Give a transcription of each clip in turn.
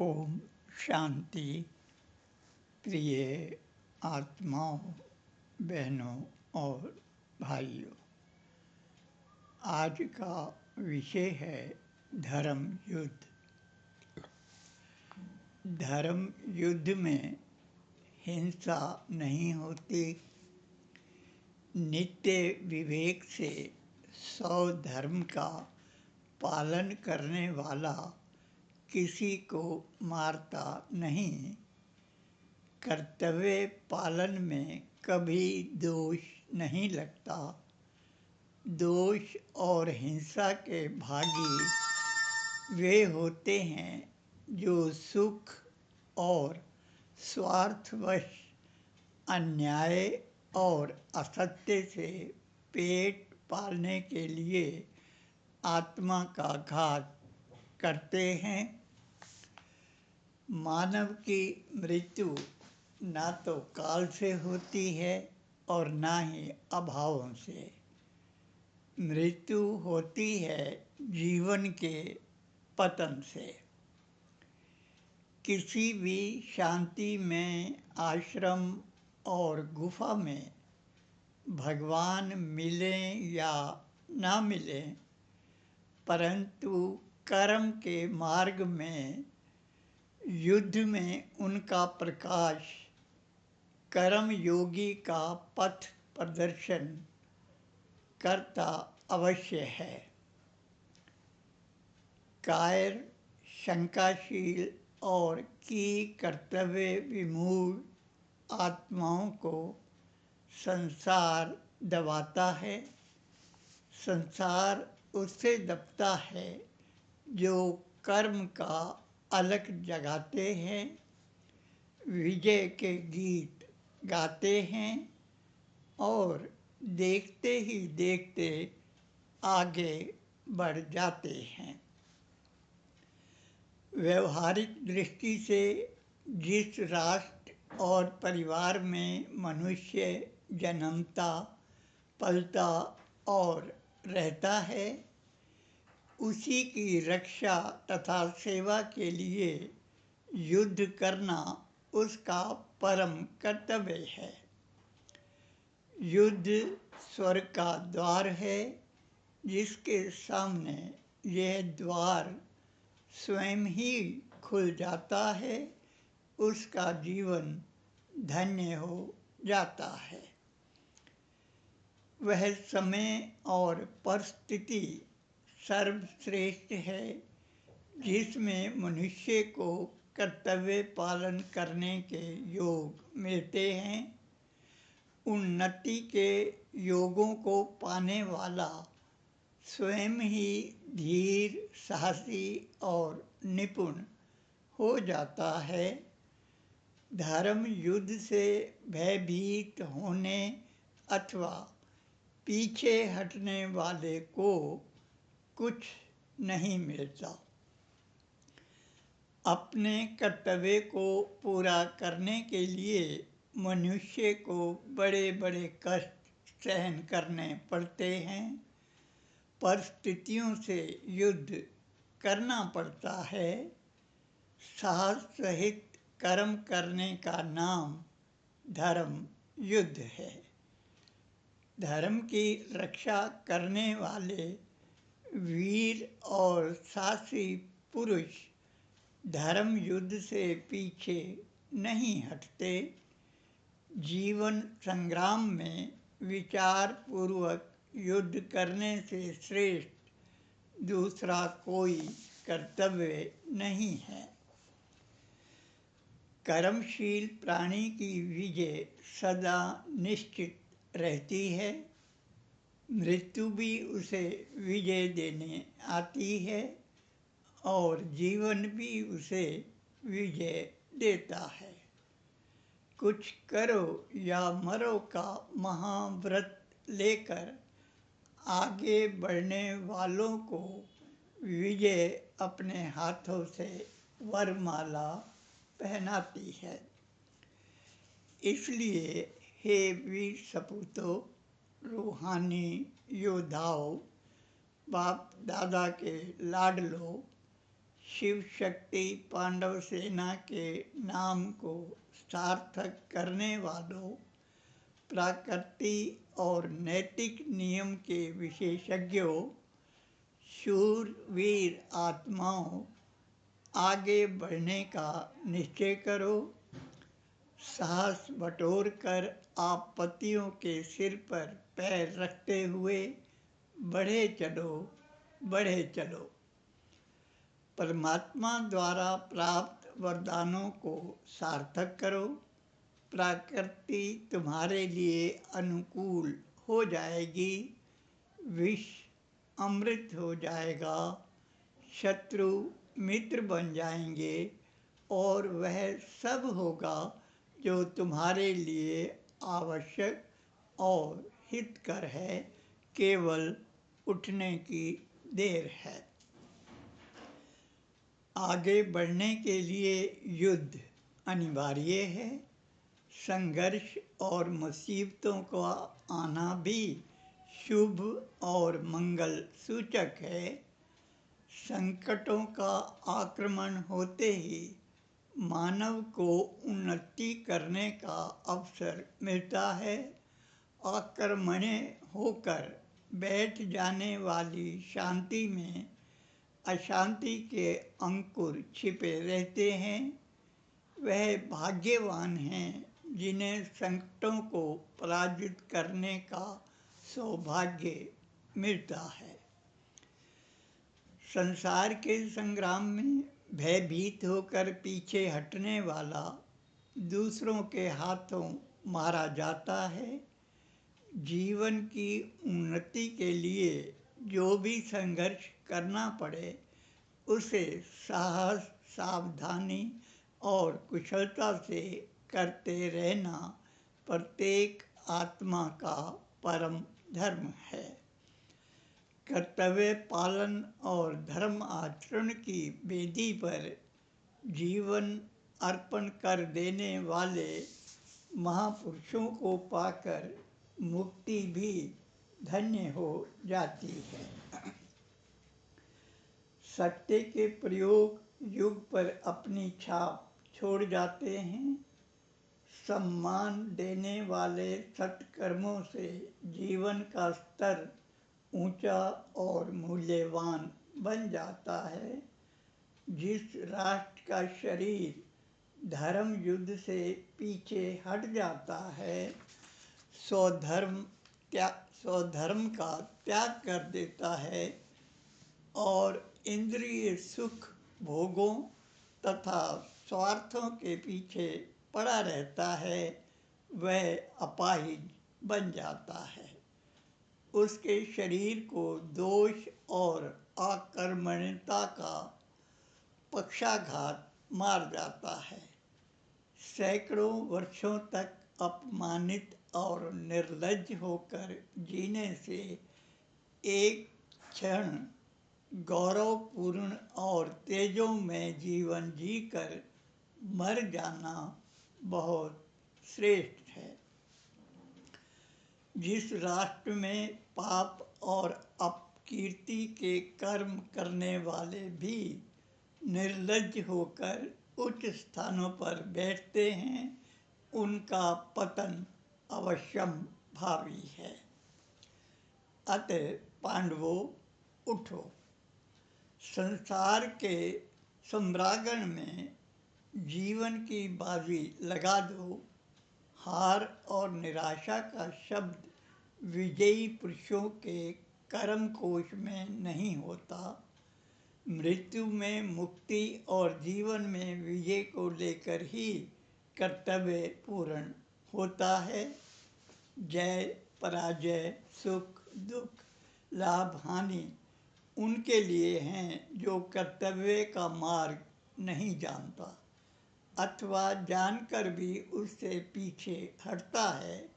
ओम शांति। प्रिय आत्माओं, बहनों और भाइयों, आज का विषय है धर्म युद्ध। धर्म युद्ध में हिंसा नहीं होती। नित्य विवेक से स्वधर्म का पालन करने वाला किसी को मारता नहीं। कर्तव्य पालन में कभी दोष नहीं लगता। दोष और हिंसा के भागी वे होते हैं जो सुख और स्वार्थवश अन्याय और असत्य से पेट पालने के लिए आत्मा का घात करते हैं। मानव की मृत्यु ना तो काल से होती है और ना ही अभावों से। मृत्यु होती है जीवन के पतन से। किसी भी शांति में आश्रम और गुफा में भगवान मिलें या ना मिलें, परंतु कर्म के मार्ग में युद्ध में उनका प्रकाश कर्म योगी का पथ प्रदर्शन करता अवश्य है। कायर, शंकाशील और की कर्तव्य विमूढ़ आत्माओं को संसार दबाता है। संसार उससे दबता है जो कर्म का अलख जगाते हैं, विजय के गीत गाते हैं और देखते ही देखते आगे बढ़ जाते हैं। व्यवहारिक दृष्टि से जिस राष्ट्र और परिवार में मनुष्य जन्मता, पलता और रहता है, उसी की रक्षा तथा सेवा के लिए युद्ध करना उसका परम कर्तव्य है। युद्ध स्वर्ग का द्वार है, जिसके सामने यह द्वार स्वयं ही खुल जाता है, उसका जीवन धन्य हो जाता है। वह समय और परिस्थिति सर्वश्रेष्ठ है जिसमें मनुष्य को कर्तव्य पालन करने के योग मिलते हैं। उन्नति के योगों को पाने वाला स्वयं ही धीर, साहसी और निपुण हो जाता है। धर्म युद्ध से भयभीत होने अथवा पीछे हटने वाले को कुछ नहीं मिलता। अपने कर्तव्य को पूरा करने के लिए मनुष्य को बड़े बड़े कष्ट सहन करने पड़ते हैं। परिस्थितियों से युद्ध करना पड़ता है। साहस सहित कर्म करने का नाम धर्म युद्ध है। धर्म की रक्षा करने वाले वीर और साहसी पुरुष धर्म युद्ध से पीछे नहीं हटते। जीवन संग्राम में विचार पूर्वक युद्ध करने से श्रेष्ठ दूसरा कोई कर्तव्य नहीं है। कर्मशील प्राणी की विजय सदा निश्चित रहती है। मृत्यु भी उसे विजय देने आती है और जीवन भी उसे विजय देता है। कुछ करो या मरो का महाव्रत लेकर आगे बढ़ने वालों को विजय अपने हाथों से वरमाला पहनाती है। इसलिए हे वीर सपूतों, रूहानी योद्धाओं, बाप दादा के लाडलों, शिव शक्ति पांडव सेना के नाम को सार्थक करने वालों, प्रकृति और नैतिक नियम के विशेषज्ञों, शूरवीर आत्माओं, आगे बढ़ने का निश्चय करो। साहस बटोर कर आपत्तियों के सिर पर पैर रखते हुए बढ़े चलो, बढ़े चलो। परमात्मा द्वारा प्राप्त वरदानों को सार्थक करो। प्रकृति तुम्हारे लिए अनुकूल हो जाएगी, विष अमृत हो जाएगा, शत्रु मित्र बन जाएंगे और वह सब होगा जो तुम्हारे लिए आवश्यक और हितकर है। केवल उठने की देर है। आगे बढ़ने के लिए युद्ध अनिवार्य है। संघर्ष और मुसीबतों का आना भी शुभ और मंगल सूचक है। संकटों का आक्रमण होते ही मानव को उन्नति करने का अवसर मिलता है। आक्रमणे होकर बैठ जाने वाली शांति में अशांति के अंकुर छिपे रहते हैं। वह भाग्यवान हैं जिन्हें संकटों को पराजित करने का सौभाग्य मिलता है। संसार के संग्राम में भयभीत होकर पीछे हटने वाला दूसरों के हाथों मारा जाता है। जीवन की उन्नति के लिए जो भी संघर्ष करना पड़े उसे साहस, सावधानी और कुशलता से करते रहना प्रत्येक आत्मा का परम धर्म है। कर्तव्य पालन और धर्म आचरण की वेदी पर जीवन अर्पण कर देने वाले महापुरुषों को पाकर मुक्ति भी धन्य हो जाती है। सत्य के प्रयोग युग पर अपनी छाप छोड़ जाते हैं। सम्मान देने वाले सत्कर्मों से जीवन का स्तर ऊंचा और मूल्यवान बन जाता है। जिस राष्ट्र का शरीर धर्म युद्ध से पीछे हट जाता है, स्वधर्म का त्याग कर देता है और इंद्रिय सुख भोगों तथा स्वार्थों के पीछे पड़ा रहता है, वह अपाहिज बन जाता है। उसके शरीर को दोष और आक्रमणीयता का पक्षाघात मार जाता है। सैकड़ों वर्षों तक अपमानित और निर्लज्ज होकर जीने से एक क्षण गौरवपूर्ण और तेजोमय जीवन जीकर मर जाना बहुत श्रेष्ठ है। जिस राष्ट्र में पाप और अपकीर्ति के कर्म करने वाले भी निर्लज्ज होकर उच्च स्थानों पर बैठते हैं, उनका पतन अवश्यम भावी है। अतः पांडवों, उठो, संसार के सम्रागण में जीवन की बाजी लगा दो। हार और निराशा का शब्द विजयी पुरुषों के कर्म कोश में नहीं होता। मृत्यु में मुक्ति और जीवन में विजय को लेकर ही कर्तव्य पूर्ण होता है। जय पराजय, सुख दुख, लाभ हानि उनके लिए हैं जो कर्तव्य का मार्ग नहीं जानता अथवा जानकर भी उससे पीछे हटता है।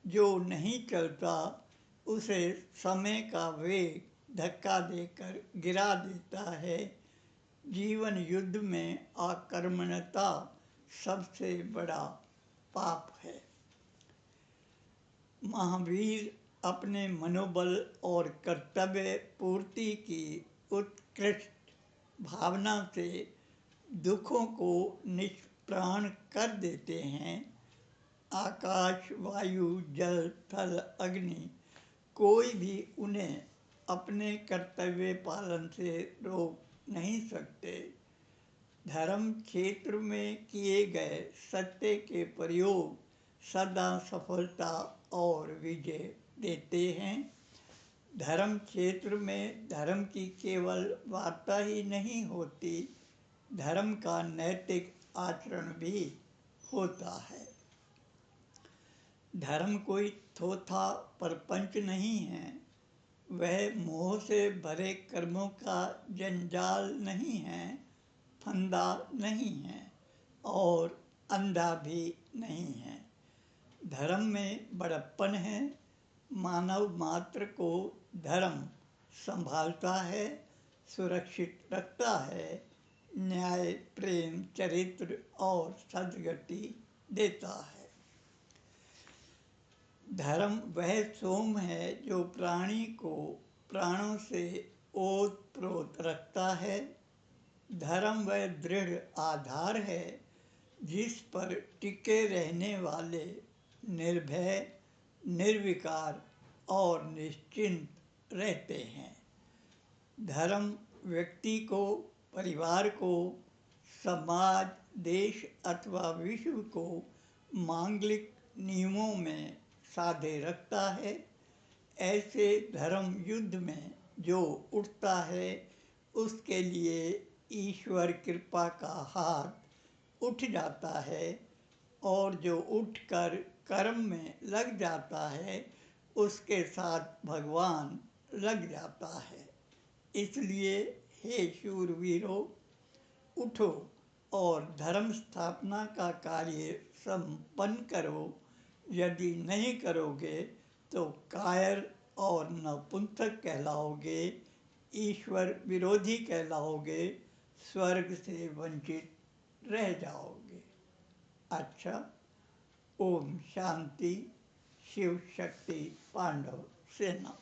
जो नहीं चलता उसे समय का वेग धक्का देकर गिरा देता है। जीवन युद्ध में आक्रमणता सबसे बड़ा पाप है। महावीर अपने मनोबल और कर्तव्य पूर्ति की उत्कृष्ट भावना से दुखों को निष्प्राण कर देते हैं। आकाश, वायु, जल, थल, अग्नि कोई भी उन्हें अपने कर्तव्य पालन से रोक नहीं सकते। धर्म क्षेत्र में किए गए सत्य के प्रयोग सदा सफलता और विजय देते हैं। धर्म क्षेत्र में धर्म की केवल वार्ता ही नहीं होती, धर्म का नैतिक आचरण भी होता है। धर्म कोई थोथा प्रपंच नहीं है, वह मोह से भरे कर्मों का जंजाल नहीं है, फंदा नहीं है और अंधा भी नहीं है। धर्म में बड़प्पन है। मानव मात्र को धर्म संभालता है, सुरक्षित रखता है, न्याय, प्रेम, चरित्र और सद्गति देता है। धर्म वह सोम है जो प्राणी को प्राणों से ओत प्रोत रखता है। धर्म वह दृढ़ आधार है जिस पर टिके रहने वाले निर्भय, निर्विकार और निश्चिंत रहते हैं। धर्म व्यक्ति को, परिवार को, समाज, देश अथवा विश्व को मांगलिक नियमों में साधे रखता है। ऐसे धर्म युद्ध में जो उठता है उसके लिए ईश्वर कृपा का हाथ उठ जाता है और जो उठकर कर्म में लग जाता है उसके साथ भगवान लग जाता है। इसलिए हे शूरवीरों, उठो और धर्म स्थापना का कार्य संपन्न करो। यदि नहीं करोगे तो कायर और नपुंसक कहलाओगे, ईश्वर विरोधी कहलाओगे, स्वर्ग से वंचित रह जाओगे। अच्छा, ओम शांति। शिव शक्ति पांडव सेना।